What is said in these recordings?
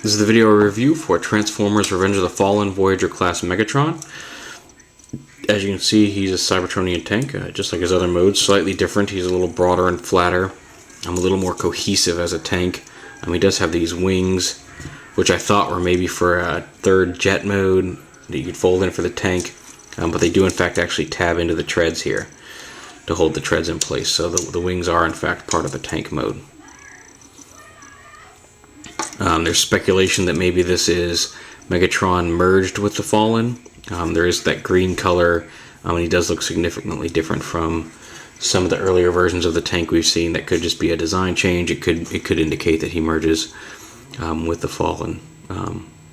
This is the video review for Transformers Revenge of the Fallen Voyager class Megatron. As you can see, he's a Cybertronian tank, just like his other modes, slightly different. He's a little broader and flatter, a little more cohesive as a tank. He does have these wings, which I thought were maybe for a third jet mode that you could fold in for the tank, but they do in fact actually tab into the treads here to hold the treads in place, so the wings are in fact part of the tank mode. There's speculation that maybe this is Megatron merged with the Fallen. There is that green color, and he does look significantly different from some of the earlier versions of the tank we've seen. That could just be a design change. It could indicate that he merges with the Fallen.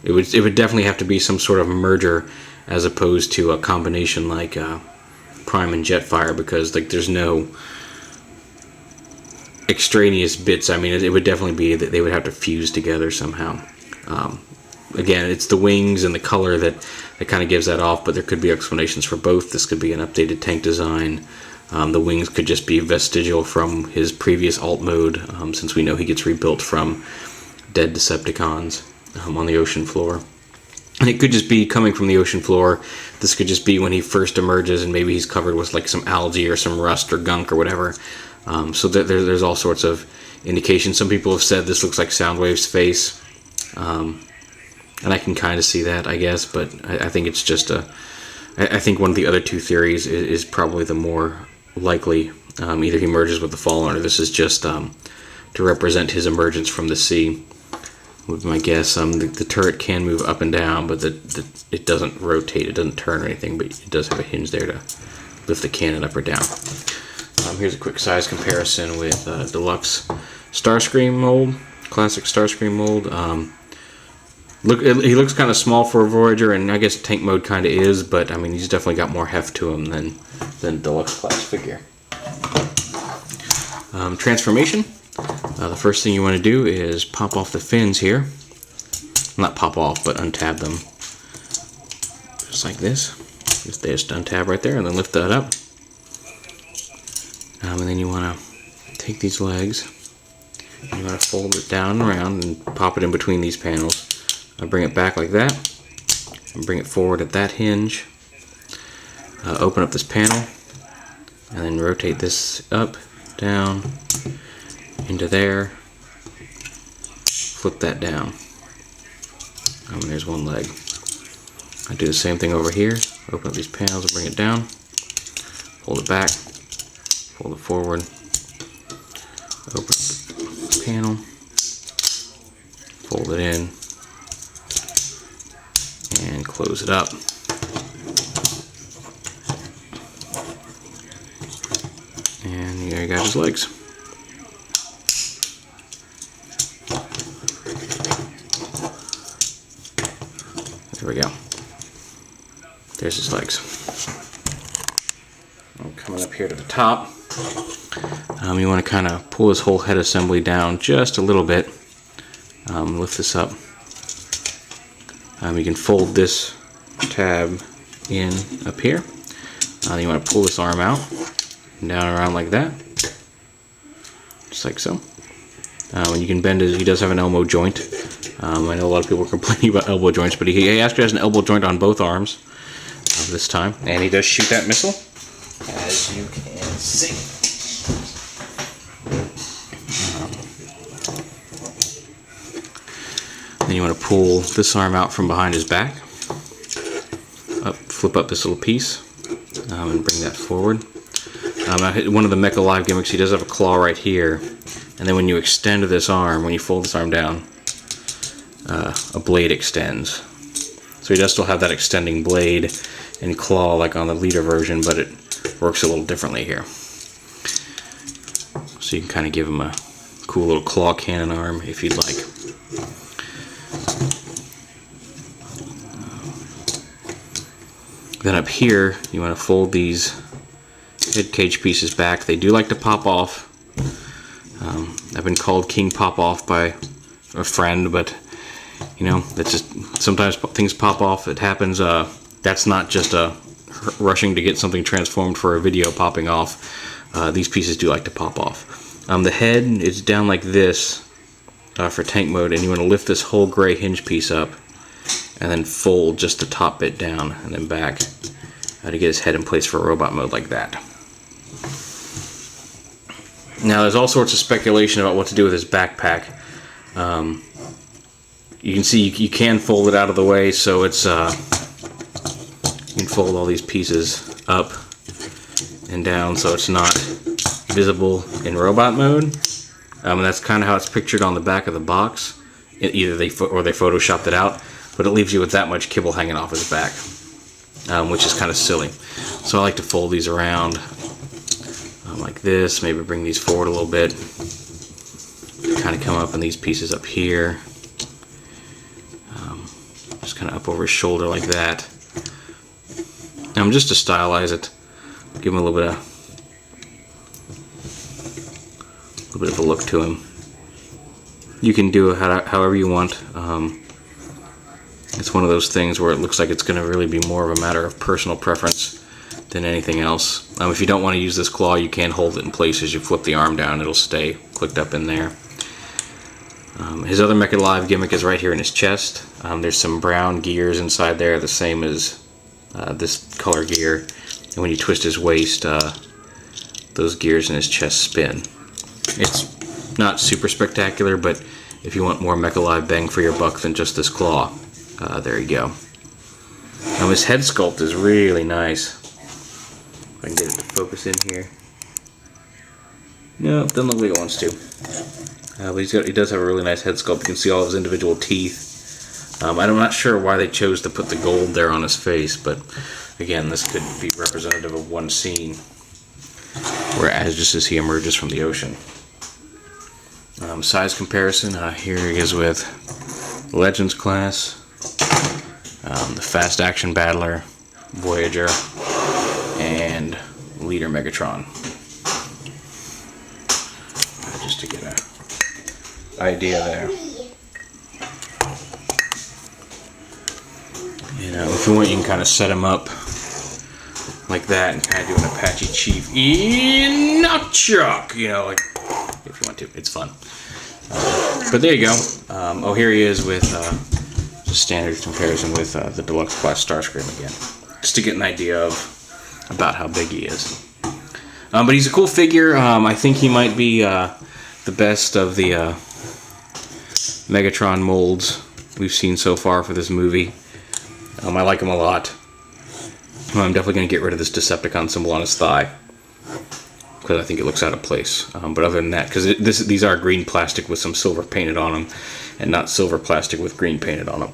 It would definitely have to be some sort of merger as opposed to a combination like Prime and Jetfire, because there's no extraneous bits. It would definitely be that they would have to fuse together somehow. Again, it's the wings and the color that kind of gives that off, but there could be explanations for both. This could be an updated tank design. The wings could just be vestigial from his previous alt mode, since we know he gets rebuilt from dead Decepticons on the ocean floor. And it could just be coming from the ocean floor. This could just be when he first emerges, and maybe he's covered with like some algae or some rust or gunk or whatever. So there's all sorts of indications. Some people have said this looks like Soundwave's face, and I can kind of see that, I guess, but I think it's just I think one of the other two theories is probably the more likely. Either he merges with the Fallen, or this is just to represent his emergence from the sea, would be my guess. The turret can move up and down, but it doesn't rotate, it doesn't turn or anything, but it does have a hinge there to lift the cannon up or down. Here's a quick size comparison with Deluxe Starscream mold, classic Starscream mold. He looks kind of small for a Voyager, and I guess tank mode kind of is, but he's definitely got more heft to him than Deluxe class figure. Transformation. The first thing you want to do is pop off the fins here. Not pop off, but untab them. Just like this. Just untab right there, and then lift that up. And then you want to take these legs, you want to fold it down and around and pop it in between these panels. Bring it back like that, and bring it forward at that hinge. Open up this panel, and then rotate this up, down, into there. Flip that down. And there's one leg. I do the same thing over here. Open up these panels and bring it down. Fold it back. Fold it forward. Open the panel. Fold it in. And close it up. And there you got his legs. There we go. There's his legs. I'm coming up here to the top. You want to kind of pull this whole head assembly down just a little bit. Lift this up. You can fold this tab in up here. You want to pull this arm out and down around like that, just like so. And you can bend it. He does have an elbow joint. I know a lot of people are complaining about elbow joints, but he actually has an elbow joint on both arms this time, and he does shoot that missile, as you can see. Then you want to pull this arm out from behind his back, flip up this little piece, and bring that forward. One of the Mecha Live gimmicks, he does have a claw right here, and then when you extend this arm, when you fold this arm down, a blade extends. So he does still have that extending blade and claw like on the leader version, but it works a little differently here. So you can kind of give him a cool little claw cannon arm if you'd like. Then up here, you want to fold these head cage pieces back. They do like to pop off. I've been called King Pop Off by a friend, but that's just, sometimes things pop off. It happens. That's not just a rushing to get something transformed for a video popping off. These pieces do like to pop off. The head is down like this, for tank mode, and you want to lift this whole gray hinge piece up and then fold just the top bit down and then back to get his head in place for robot mode like that. Now there's all sorts of speculation about what to do with his backpack. You can see you can fold it out of the way, so it's you can fold all these pieces up and down so it's not visible in robot mode. And that's kind of how it's pictured on the back of the box. Either they photoshopped it out, but it leaves you with that much kibble hanging off his back, which is kind of silly. So I like to fold these around like this, maybe bring these forward a little bit, kind of come up in these pieces up here, just kind of up over his shoulder like that. Just to stylize it, give him a little bit of a look to him. You can do it however you want. It's one of those things where it looks like it's going to really be more of a matter of personal preference than anything else. If you don't want to use this claw, you can hold it in place as you flip the arm down. It'll stay clicked up in there. His other Mecha Live gimmick is right here in his chest. There's some brown gears inside there, the same as this color gear. And when you twist his waist, those gears in his chest spin. It's not super spectacular, but if you want more Mecha Live bang for your buck than just this claw, there you go. His head sculpt is really nice. If I can get it to focus in here. No, doesn't look like it wants to. But he does have a really nice head sculpt. You can see all of his individual teeth. I'm not sure why they chose to put the gold there on his face, but again, this could be representative of one scene, just as he emerges from the ocean. Size comparison, here he is with Legends class, the Fast Action Battler, Voyager, and Leader Megatron. Just to get an idea there. If you want, you can kind of set him up like that and kind of do an Apache Chief in nunchuck, like if you want to. It's fun. But there you go. Here he is with just standard comparison with the Deluxe class Starscream again, just to get an idea of about how big he is. But he's a cool figure. I think he might be the best of the Megatron molds we've seen so far for this movie. I like him a lot. I'm definitely going to get rid of this Decepticon symbol on his thigh, because I think it looks out of place. But other than that, because these are green plastic with some silver painted on them, and not silver plastic with green painted on them.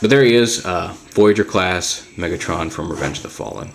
But there he is, Voyager class Megatron from Revenge of the Fallen.